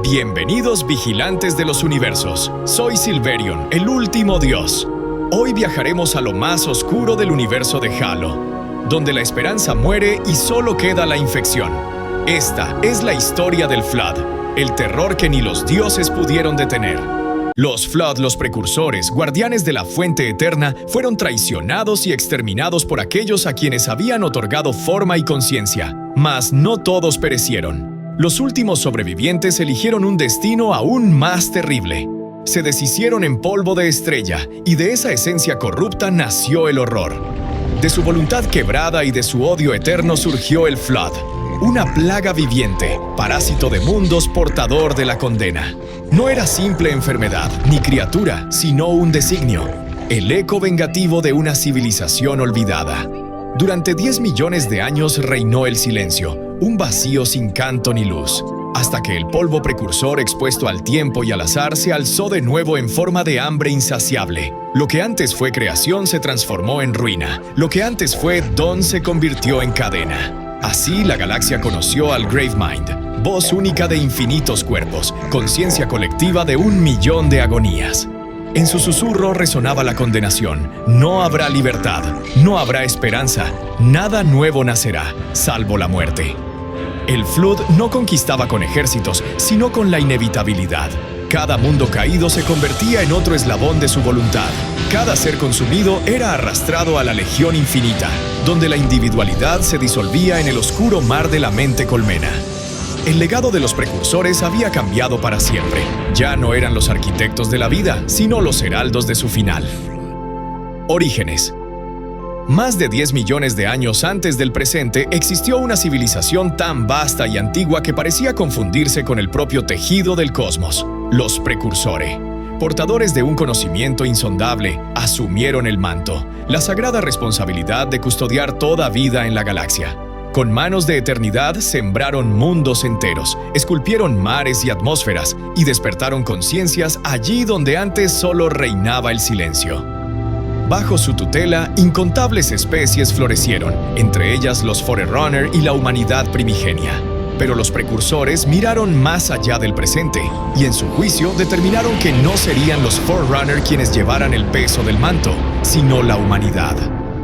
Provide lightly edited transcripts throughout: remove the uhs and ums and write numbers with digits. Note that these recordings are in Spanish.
Bienvenidos vigilantes de los universos. Soy Silverion, el último dios. Hoy viajaremos a lo más oscuro del universo de Halo, donde la esperanza muere y solo queda la infección. Esta es la historia del Flood, el terror que ni los dioses pudieron detener. Los Flood, los precursores, guardianes de la fuente eterna, fueron traicionados y exterminados por aquellos a quienes habían otorgado forma y conciencia. Mas no todos perecieron. Los últimos sobrevivientes eligieron un destino aún más terrible. Se deshicieron en polvo de estrella, y de esa esencia corrupta nació el horror. De su voluntad quebrada y de su odio eterno surgió el Flood, una plaga viviente, parásito de mundos, portador de la condena. No era simple enfermedad, ni criatura, sino un designio, el eco vengativo de una civilización olvidada. Durante 10 millones de años reinó el silencio, un vacío sin canto ni luz, hasta que el polvo precursor expuesto al tiempo y al azar se alzó de nuevo en forma de hambre insaciable. Lo que antes fue creación se transformó en ruina, lo que antes fue don se convirtió en cadena. Así la galaxia conoció al Gravemind, voz única de infinitos cuerpos, conciencia colectiva de 1 millón de agonías. En su susurro resonaba la condenación. No habrá libertad, no habrá esperanza, nada nuevo nacerá, salvo la muerte. El Flood no conquistaba con ejércitos, sino con la inevitabilidad. Cada mundo caído se convertía en otro eslabón de su voluntad. Cada ser consumido era arrastrado a la legión infinita, donde la individualidad se disolvía en el oscuro mar de la mente colmena. El legado de los precursores había cambiado para siempre. Ya no eran los arquitectos de la vida, sino los heraldos de su final. Orígenes. Más de 10 millones de años antes del presente, existió una civilización tan vasta y antigua que parecía confundirse con el propio tejido del cosmos. Los precursores, portadores de un conocimiento insondable, asumieron el manto, la sagrada responsabilidad de custodiar toda vida en la galaxia. Con manos de eternidad sembraron mundos enteros, esculpieron mares y atmósferas y despertaron conciencias allí donde antes solo reinaba el silencio. Bajo su tutela, incontables especies florecieron, entre ellas los Forerunner y la humanidad primigenia. Pero los precursores miraron más allá del presente y en su juicio determinaron que no serían los Forerunner quienes llevaran el peso del manto, sino la humanidad.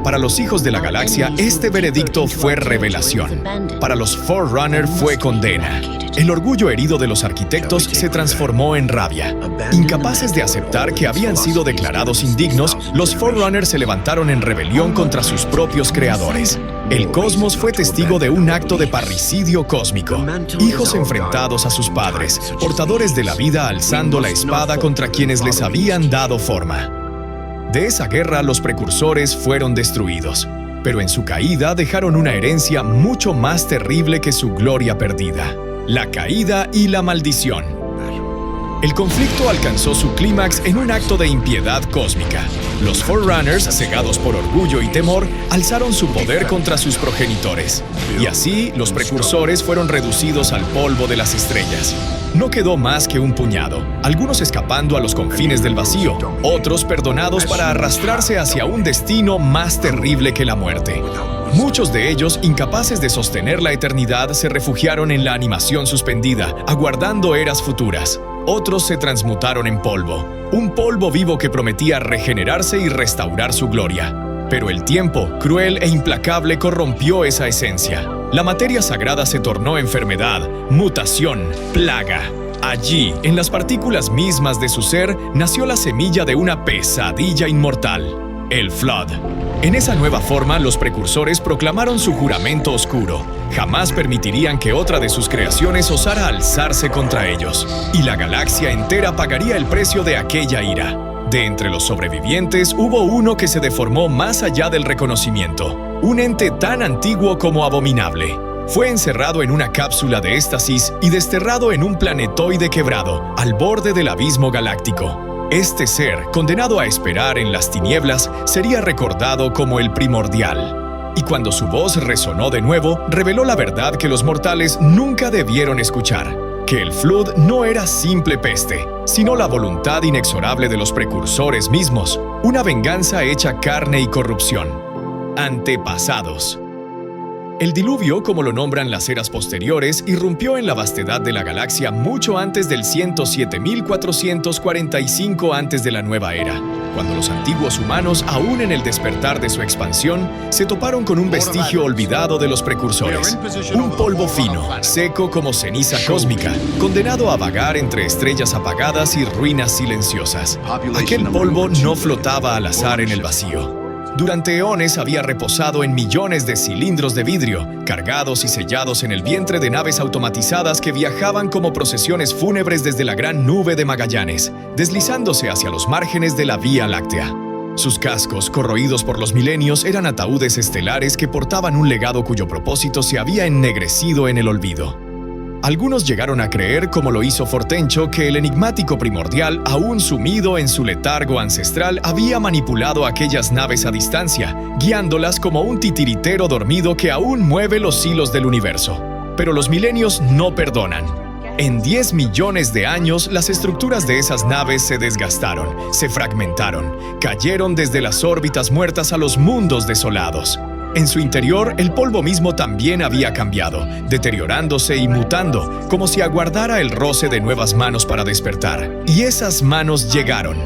Para los hijos de la galaxia, este veredicto fue revelación. Para los Forerunner fue condena. El orgullo herido de los arquitectos se transformó en rabia. Incapaces de aceptar que habían sido declarados indignos, los Forerunner se levantaron en rebelión contra sus propios creadores. El cosmos fue testigo de un acto de parricidio cósmico. Hijos enfrentados a sus padres, portadores de la vida alzando la espada contra quienes les habían dado forma. De esa guerra los precursores fueron destruidos, pero en su caída dejaron una herencia mucho más terrible que su gloria perdida: la caída y la maldición. El conflicto alcanzó su clímax en un acto de impiedad cósmica. Los Forerunners, cegados por orgullo y temor, alzaron su poder contra sus progenitores. Y así, los precursores fueron reducidos al polvo de las estrellas. No quedó más que un puñado, algunos escapando a los confines del vacío, otros perdonados para arrastrarse hacia un destino más terrible que la muerte. Muchos de ellos, incapaces de sostener la eternidad, se refugiaron en la animación suspendida, aguardando eras futuras. Otros se transmutaron en polvo, un polvo vivo que prometía regenerarse y restaurar su gloria. Pero el tiempo, cruel e implacable, corrompió esa esencia. La materia sagrada se tornó enfermedad, mutación, plaga. Allí, en las partículas mismas de su ser, nació la semilla de una pesadilla inmortal: el Flood. En esa nueva forma, los precursores proclamaron su juramento oscuro. Jamás permitirían que otra de sus creaciones osara alzarse contra ellos, y la galaxia entera pagaría el precio de aquella ira. De entre los sobrevivientes, hubo uno que se deformó más allá del reconocimiento, un ente tan antiguo como abominable. Fue encerrado en una cápsula de éxtasis y desterrado en un planetoide quebrado, al borde del abismo galáctico. Este ser, condenado a esperar en las tinieblas, sería recordado como el primordial. Y cuando su voz resonó de nuevo, reveló la verdad que los mortales nunca debieron escuchar: que el Flood no era simple peste, sino la voluntad inexorable de los precursores mismos, una venganza hecha carne y corrupción. Antepasados. El diluvio, como lo nombran las eras posteriores, irrumpió en la vastedad de la galaxia mucho antes del 107.445 antes de la nueva era, cuando los antiguos humanos, aún en el despertar de su expansión, se toparon con un vestigio olvidado de los precursores. Un polvo fino, seco como ceniza cósmica, condenado a vagar entre estrellas apagadas y ruinas silenciosas. Aquel polvo no flotaba al azar en el vacío. Durante eones había reposado en millones de cilindros de vidrio, cargados y sellados en el vientre de naves automatizadas que viajaban como procesiones fúnebres desde la gran nube de Magallanes, deslizándose hacia los márgenes de la Vía Láctea. Sus cascos, corroídos por los milenios, eran ataúdes estelares que portaban un legado cuyo propósito se había ennegrecido en el olvido. Algunos llegaron a creer, como lo hizo Fortencho, que el enigmático primordial, aún sumido en su letargo ancestral, había manipulado aquellas naves a distancia, guiándolas como un titiritero dormido que aún mueve los hilos del universo. Pero los milenios no perdonan. En 10 millones de años, las estructuras de esas naves se desgastaron, se fragmentaron, cayeron desde las órbitas muertas a los mundos desolados. En su interior, el polvo mismo también había cambiado, deteriorándose y mutando, como si aguardara el roce de nuevas manos para despertar. Y esas manos llegaron.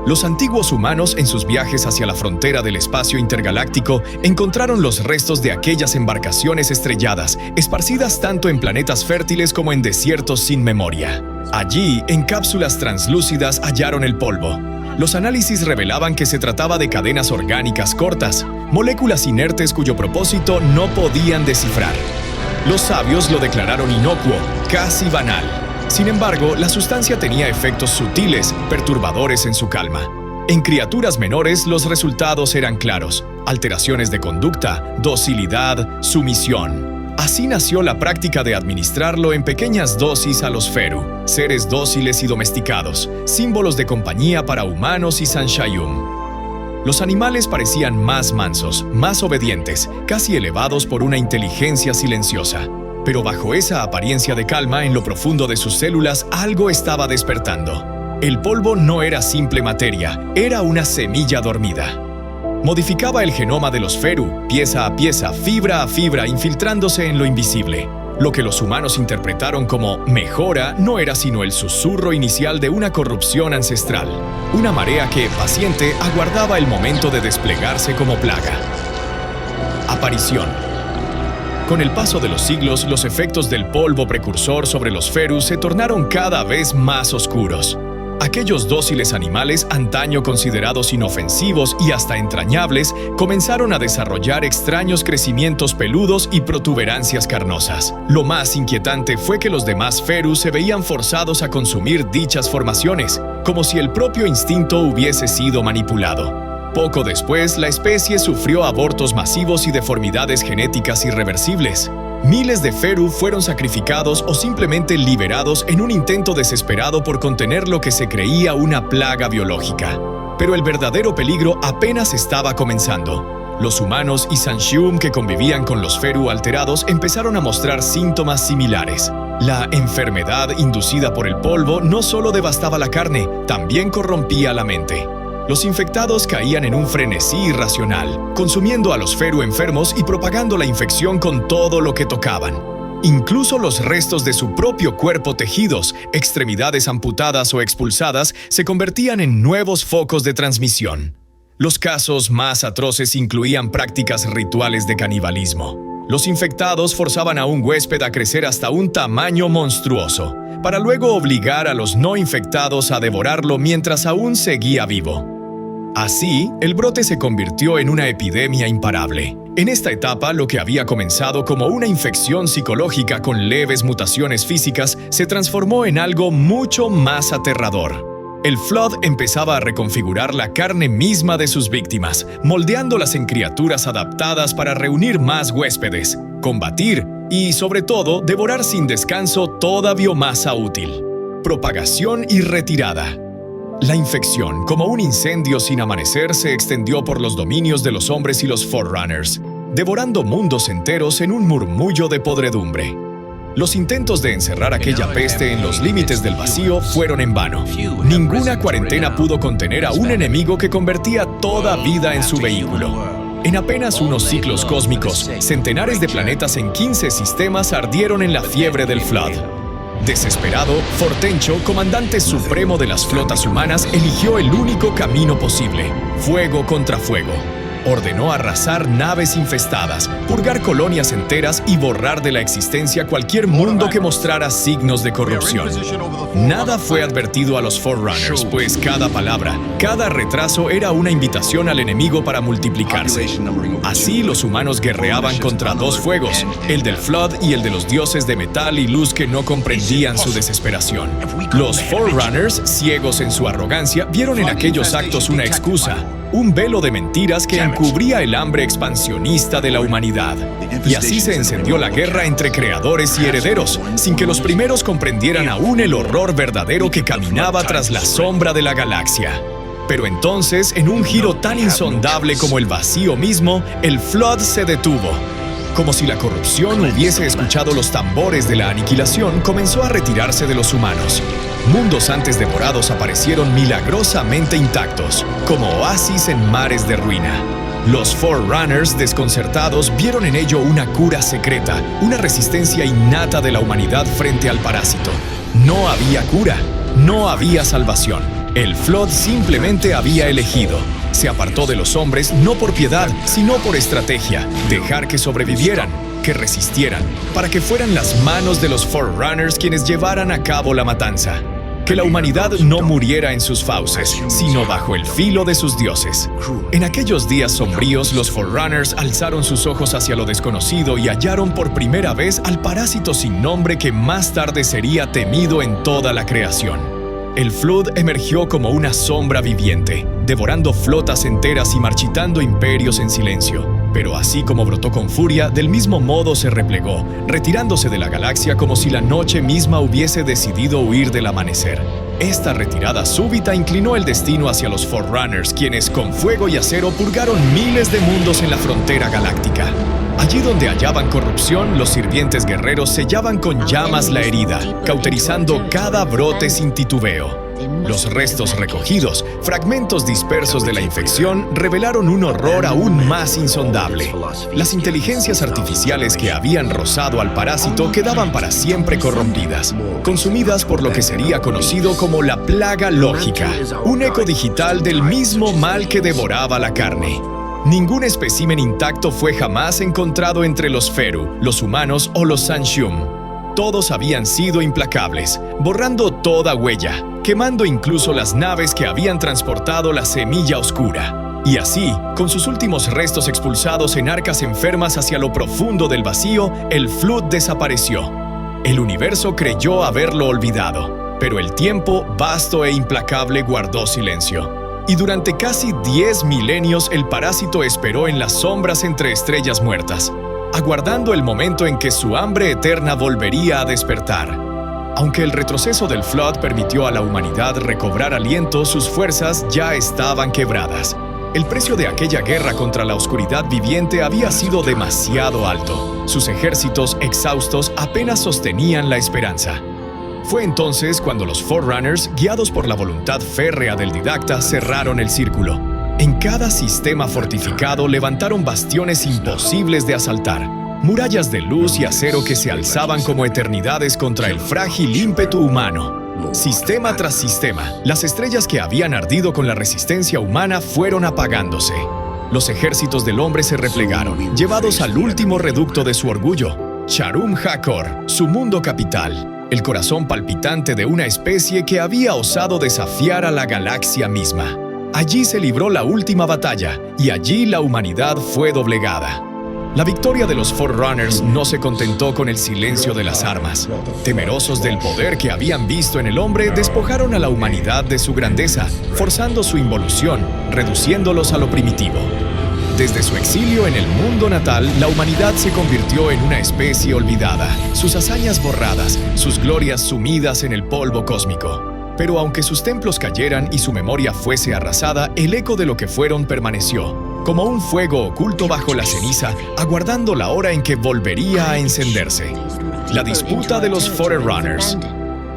Los antiguos humanos, en sus viajes hacia la frontera del espacio intergaláctico, encontraron los restos de aquellas embarcaciones estrelladas, esparcidas tanto en planetas fértiles como en desiertos sin memoria. Allí, en cápsulas translúcidas, hallaron el polvo. Los análisis revelaban que se trataba de cadenas orgánicas cortas, moléculas inertes cuyo propósito no podían descifrar. Los sabios lo declararon inocuo, casi banal. Sin embargo, la sustancia tenía efectos sutiles, perturbadores en su calma. En criaturas menores, los resultados eran claros: alteraciones de conducta, docilidad, sumisión. Así nació la práctica de administrarlo en pequeñas dosis a los Feru, seres dóciles y domesticados, símbolos de compañía para humanos y Sanshayum. Los animales parecían más mansos, más obedientes, casi elevados por una inteligencia silenciosa. Pero bajo esa apariencia de calma, en lo profundo de sus células, algo estaba despertando. El polvo no era simple materia, era una semilla dormida. Modificaba el genoma de los Feru, pieza a pieza, fibra a fibra, infiltrándose en lo invisible. Lo que los humanos interpretaron como mejora no era sino el susurro inicial de una corrupción ancestral. Una marea que, paciente, aguardaba el momento de desplegarse como plaga. Aparición. Con el paso de los siglos, los efectos del polvo precursor sobre los Feru se tornaron cada vez más oscuros. Aquellos dóciles animales, antaño considerados inofensivos y hasta entrañables, comenzaron a desarrollar extraños crecimientos peludos y protuberancias carnosas. Lo más inquietante fue que los demás Feru se veían forzados a consumir dichas formaciones, como si el propio instinto hubiese sido manipulado. Poco después, la especie sufrió abortos masivos y deformidades genéticas irreversibles. Miles de Feru fueron sacrificados o simplemente liberados en un intento desesperado por contener lo que se creía una plaga biológica. Pero el verdadero peligro apenas estaba comenzando. Los humanos y Sanshium que convivían con los Feru alterados empezaron a mostrar síntomas similares. La enfermedad inducida por el polvo no solo devastaba la carne, también corrompía la mente. Los infectados caían en un frenesí irracional, consumiendo a los Feru enfermos y propagando la infección con todo lo que tocaban. Incluso los restos de su propio cuerpo tejidos, extremidades amputadas o expulsadas, se convertían en nuevos focos de transmisión. Los casos más atroces incluían prácticas rituales de canibalismo. Los infectados forzaban a un huésped a crecer hasta un tamaño monstruoso, para luego obligar a los no infectados a devorarlo mientras aún seguía vivo. Así, el brote se convirtió en una epidemia imparable. En esta etapa, lo que había comenzado como una infección psicológica con leves mutaciones físicas se transformó en algo mucho más aterrador. El Flood empezaba a reconfigurar la carne misma de sus víctimas, moldeándolas en criaturas adaptadas para reunir más huéspedes, combatir y, sobre todo, devorar sin descanso toda biomasa útil. Propagación y retirada. La infección, como un incendio sin amanecer, se extendió por los dominios de los hombres y los Forerunners, devorando mundos enteros en un murmullo de podredumbre. Los intentos de encerrar aquella peste en los límites del vacío fueron en vano. Ninguna cuarentena pudo contener a un enemigo que convertía toda vida en su vehículo. En apenas unos ciclos cósmicos, centenares de planetas en 15 sistemas ardieron en la fiebre del Flood. Desesperado, Fortencho, comandante supremo de las flotas humanas, eligió el único camino posible: fuego contra fuego. Ordenó arrasar naves infestadas, purgar colonias enteras y borrar de la existencia cualquier mundo que mostrara signos de corrupción. Nada fue advertido a los Forerunners, pues cada palabra, cada retraso era una invitación al enemigo para multiplicarse. Así los humanos guerreaban contra dos fuegos, el del Flood y el de los dioses de metal y luz que no comprendían su desesperación. Los Forerunners, ciegos en su arrogancia, vieron en aquellos actos una excusa, un velo de mentiras que encubría el hambre expansionista de la humanidad. Y así se encendió la guerra entre creadores y herederos, sin que los primeros comprendieran aún el horror verdadero que caminaba tras la sombra de la galaxia. Pero entonces, en un giro tan insondable como el vacío mismo, el Flood se detuvo. Como si la corrupción hubiese escuchado los tambores de la aniquilación, comenzó a retirarse de los humanos. Mundos antes devorados aparecieron milagrosamente intactos, como oasis en mares de ruina. Los Forerunners, desconcertados, vieron en ello una cura secreta, una resistencia innata de la humanidad frente al parásito. No había cura, no había salvación. El Flood simplemente había elegido. Se apartó de los hombres no por piedad, sino por estrategia. Dejar que sobrevivieran, que resistieran, para que fueran las manos de los Forerunners quienes llevaran a cabo la matanza. Que la humanidad no muriera en sus fauces, sino bajo el filo de sus dioses. En aquellos días sombríos, los Forerunners alzaron sus ojos hacia lo desconocido y hallaron por primera vez al parásito sin nombre que más tarde sería temido en toda la creación. El Flood emergió como una sombra viviente, devorando flotas enteras y marchitando imperios en silencio. Pero así como brotó con furia, del mismo modo se replegó, retirándose de la galaxia como si la noche misma hubiese decidido huir del amanecer. Esta retirada súbita inclinó el destino hacia los Forerunners, quienes con fuego y acero purgaron miles de mundos en la frontera galáctica. Allí donde hallaban corrupción, los sirvientes guerreros sellaban con llamas la herida, cauterizando cada brote sin titubeo. Los restos recogidos, fragmentos dispersos de la infección, revelaron un horror aún más insondable. Las inteligencias artificiales que habían rozado al parásito quedaban para siempre corrompidas, consumidas por lo que sería conocido como la plaga lógica, un eco digital del mismo mal que devoraba la carne. Ningún espécimen intacto fue jamás encontrado entre los Feru, los humanos o los Sanshum. Todos habían sido implacables, borrando toda huella, quemando incluso las naves que habían transportado la semilla oscura. Y así, con sus últimos restos expulsados en arcas enfermas hacia lo profundo del vacío, el Flood desapareció. El universo creyó haberlo olvidado, pero el tiempo, vasto e implacable, guardó silencio. Y durante casi 10 milenios el parásito esperó en las sombras entre estrellas muertas, aguardando el momento en que su hambre eterna volvería a despertar. Aunque el retroceso del Flood permitió a la humanidad recobrar aliento, sus fuerzas ya estaban quebradas. El precio de aquella guerra contra la oscuridad viviente había sido demasiado alto. Sus ejércitos, exhaustos, apenas sostenían la esperanza. Fue entonces cuando los Forerunners, guiados por la voluntad férrea del didacta, cerraron el círculo. En cada sistema fortificado levantaron bastiones imposibles de asaltar, murallas de luz y acero que se alzaban como eternidades contra el frágil ímpetu humano. Sistema tras sistema, las estrellas que habían ardido con la resistencia humana fueron apagándose. Los ejércitos del hombre se replegaron, llevados al último reducto de su orgullo, Sharum HaKor, su mundo capital. El corazón palpitante de una especie que había osado desafiar a la galaxia misma. Allí se libró la última batalla, y allí la humanidad fue doblegada. La victoria de los Forerunners no se contentó con el silencio de las armas. Temerosos del poder que habían visto en el hombre, despojaron a la humanidad de su grandeza, forzando su involución, reduciéndolos a lo primitivo. Desde su exilio en el mundo natal, la humanidad se convirtió en una especie olvidada, sus hazañas borradas, sus glorias sumidas en el polvo cósmico. Pero aunque sus templos cayeran y su memoria fuese arrasada, el eco de lo que fueron permaneció, como un fuego oculto bajo la ceniza, aguardando la hora en que volvería a encenderse. La disputa de los Forerunners.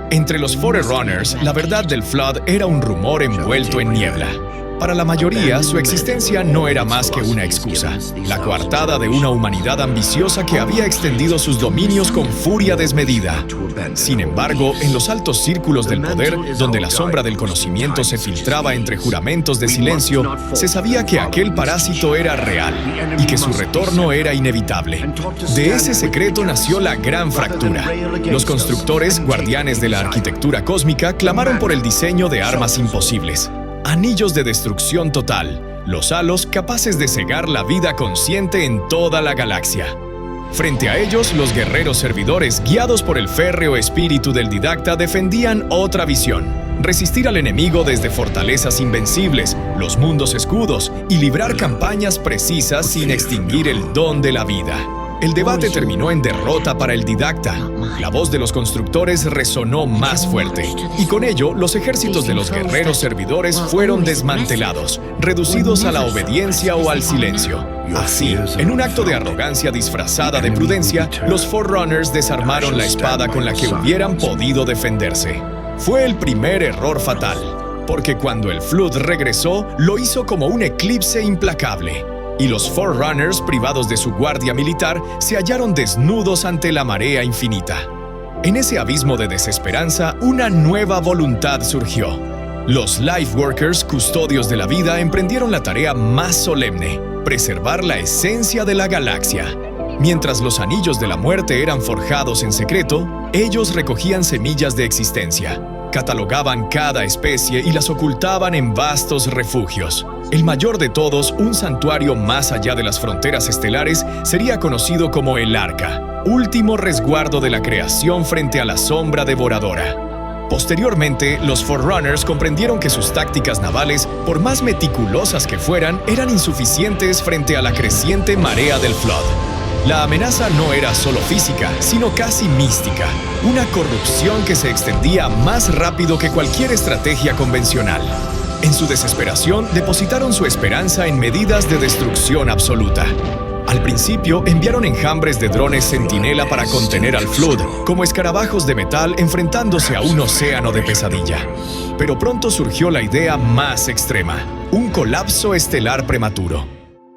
Entre los Forerunners, la verdad del Flood era un rumor envuelto en niebla. Para la mayoría, su existencia no era más que una excusa, la coartada de una humanidad ambiciosa que había extendido sus dominios con furia desmedida. Sin embargo, en los altos círculos del poder, donde la sombra del conocimiento se filtraba entre juramentos de silencio, se sabía que aquel parásito era real y que su retorno era inevitable. De ese secreto nació la gran fractura. Los constructores, guardianes de la arquitectura cósmica, clamaron por el diseño de armas imposibles. Anillos de destrucción total, los halos capaces de cegar la vida consciente en toda la galaxia. Frente a ellos, los guerreros servidores, guiados por el férreo espíritu del didacta, defendían otra visión: resistir al enemigo desde fortalezas invencibles, los mundos escudos, y librar campañas precisas sin extinguir el don de la vida. El debate terminó en derrota para el didacta. La voz de los constructores resonó más fuerte, y con ello los ejércitos de los guerreros servidores fueron desmantelados, reducidos a la obediencia o al silencio. Así, en un acto de arrogancia disfrazada de prudencia, los Forerunners desarmaron la espada con la que hubieran podido defenderse. Fue el primer error fatal, porque cuando el Flood regresó, lo hizo como un eclipse implacable. Y los Forerunners, privados de su guardia militar, se hallaron desnudos ante la marea infinita. En ese abismo de desesperanza, una nueva voluntad surgió. Los Lifeworkers, custodios de la vida, emprendieron la tarea más solemne: preservar la esencia de la galaxia. Mientras los anillos de la muerte eran forjados en secreto, ellos recogían semillas de existencia, catalogaban cada especie y las ocultaban en vastos refugios. El mayor de todos, un santuario más allá de las fronteras estelares, sería conocido como el Arca, último resguardo de la creación frente a la sombra devoradora. Posteriormente, los Forerunners comprendieron que sus tácticas navales, por más meticulosas que fueran, eran insuficientes frente a la creciente marea del Flood. La amenaza no era solo física, sino casi mística, una corrupción que se extendía más rápido que cualquier estrategia convencional. En su desesperación, depositaron su esperanza en medidas de destrucción absoluta. Al principio, enviaron enjambres de drones centinela para contener al Flood, como escarabajos de metal enfrentándose a un océano de pesadilla. Pero pronto surgió la idea más extrema: un colapso estelar prematuro.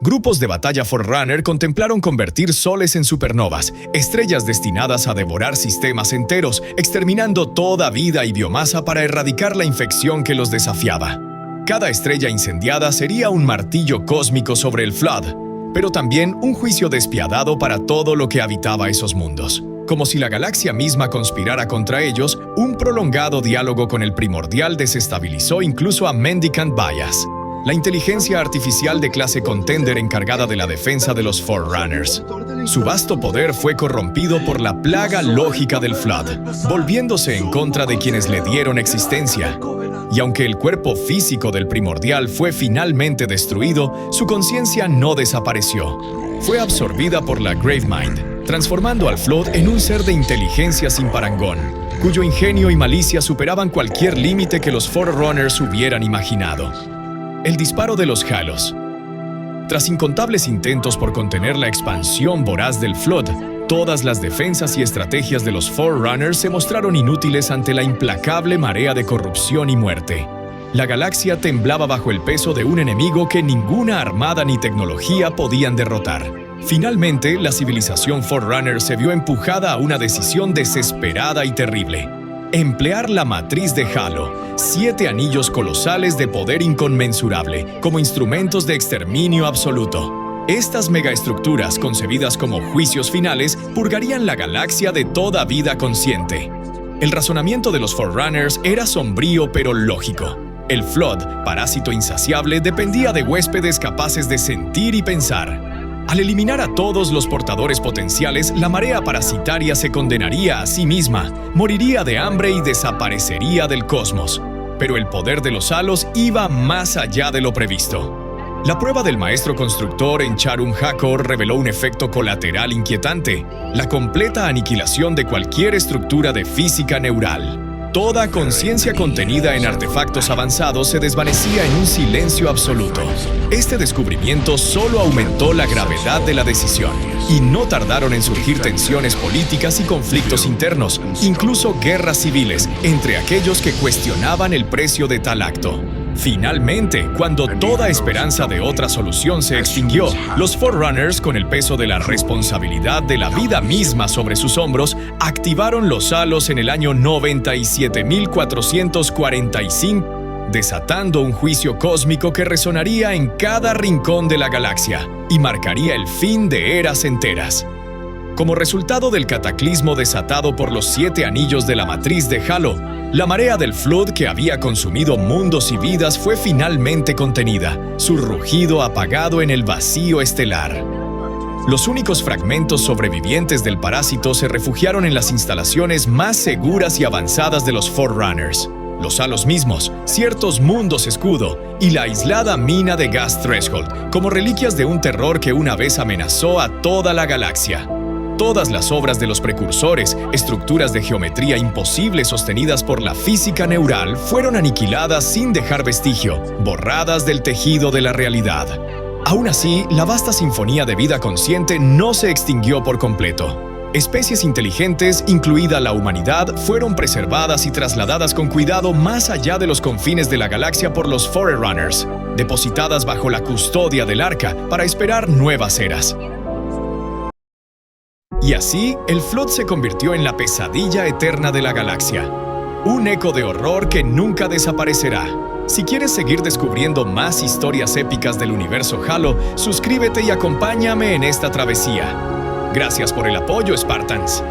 Grupos de batalla Forerunner contemplaron convertir soles en supernovas, estrellas destinadas a devorar sistemas enteros, exterminando toda vida y biomasa para erradicar la infección que los desafiaba. Cada estrella incendiada sería un martillo cósmico sobre el Flood, pero también un juicio despiadado para todo lo que habitaba esos mundos. Como si la galaxia misma conspirara contra ellos, un prolongado diálogo con el primordial desestabilizó incluso a Mendicant Bias, la inteligencia artificial de clase Contender encargada de la defensa de los Forerunners. Su vasto poder fue corrompido por la plaga lógica del Flood, volviéndose en contra de quienes le dieron existencia. Y aunque el cuerpo físico del primordial fue finalmente destruido, su conciencia no desapareció. Fue absorbida por la Gravemind, transformando al Flood en un ser de inteligencia sin parangón, cuyo ingenio y malicia superaban cualquier límite que los Forerunners hubieran imaginado. El disparo de los Halos. Tras incontables intentos por contener la expansión voraz del Flood, todas las defensas y estrategias de los Forerunners se mostraron inútiles ante la implacable marea de corrupción y muerte. La galaxia temblaba bajo el peso de un enemigo que ninguna armada ni tecnología podían derrotar. Finalmente, la civilización Forerunner se vio empujada a una decisión desesperada y terrible: emplear la matriz de Halo, 7 anillos colosales de poder inconmensurable, como instrumentos de exterminio absoluto. Estas megaestructuras, concebidas como juicios finales, purgarían la galaxia de toda vida consciente. El razonamiento de los Forerunners era sombrío pero lógico. El Flood, parásito insaciable, dependía de huéspedes capaces de sentir y pensar. Al eliminar a todos los portadores potenciales, la marea parasitaria se condenaría a sí misma, moriría de hambre y desaparecería del cosmos. Pero el poder de los halos iba más allá de lo previsto. La prueba del maestro constructor en Charum Hakor reveló un efecto colateral inquietante: la completa aniquilación de cualquier estructura de física neural. Toda conciencia contenida en artefactos avanzados se desvanecía en un silencio absoluto. Este descubrimiento solo aumentó la gravedad de la decisión, y no tardaron en surgir tensiones políticas y conflictos internos, incluso guerras civiles, entre aquellos que cuestionaban el precio de tal acto. Finalmente, cuando toda esperanza de otra solución se extinguió, los Forerunners, con el peso de la responsabilidad de la vida misma sobre sus hombros, activaron los halos en el año 97.445, desatando un juicio cósmico que resonaría en cada rincón de la galaxia y marcaría el fin de eras enteras. Como resultado del cataclismo desatado por los 7 anillos de la matriz de Halo, la marea del Flood que había consumido mundos y vidas fue finalmente contenida, su rugido apagado en el vacío estelar. Los únicos fragmentos sobrevivientes del parásito se refugiaron en las instalaciones más seguras y avanzadas de los Forerunners, los halos mismos, ciertos mundos escudo y la aislada mina de Gas Threshold, como reliquias de un terror que una vez amenazó a toda la galaxia. Todas las obras de los precursores, estructuras de geometría imposible sostenidas por la física neural, fueron aniquiladas sin dejar vestigio, borradas del tejido de la realidad. Aún así, la vasta sinfonía de vida consciente no se extinguió por completo. Especies inteligentes, incluida la humanidad, fueron preservadas y trasladadas con cuidado más allá de los confines de la galaxia por los Forerunners, depositadas bajo la custodia del Arca para esperar nuevas eras. Y así, el Flood se convirtió en la pesadilla eterna de la galaxia. Un eco de horror que nunca desaparecerá. Si quieres seguir descubriendo más historias épicas del universo Halo, suscríbete y acompáñame en esta travesía. Gracias por el apoyo, Spartans.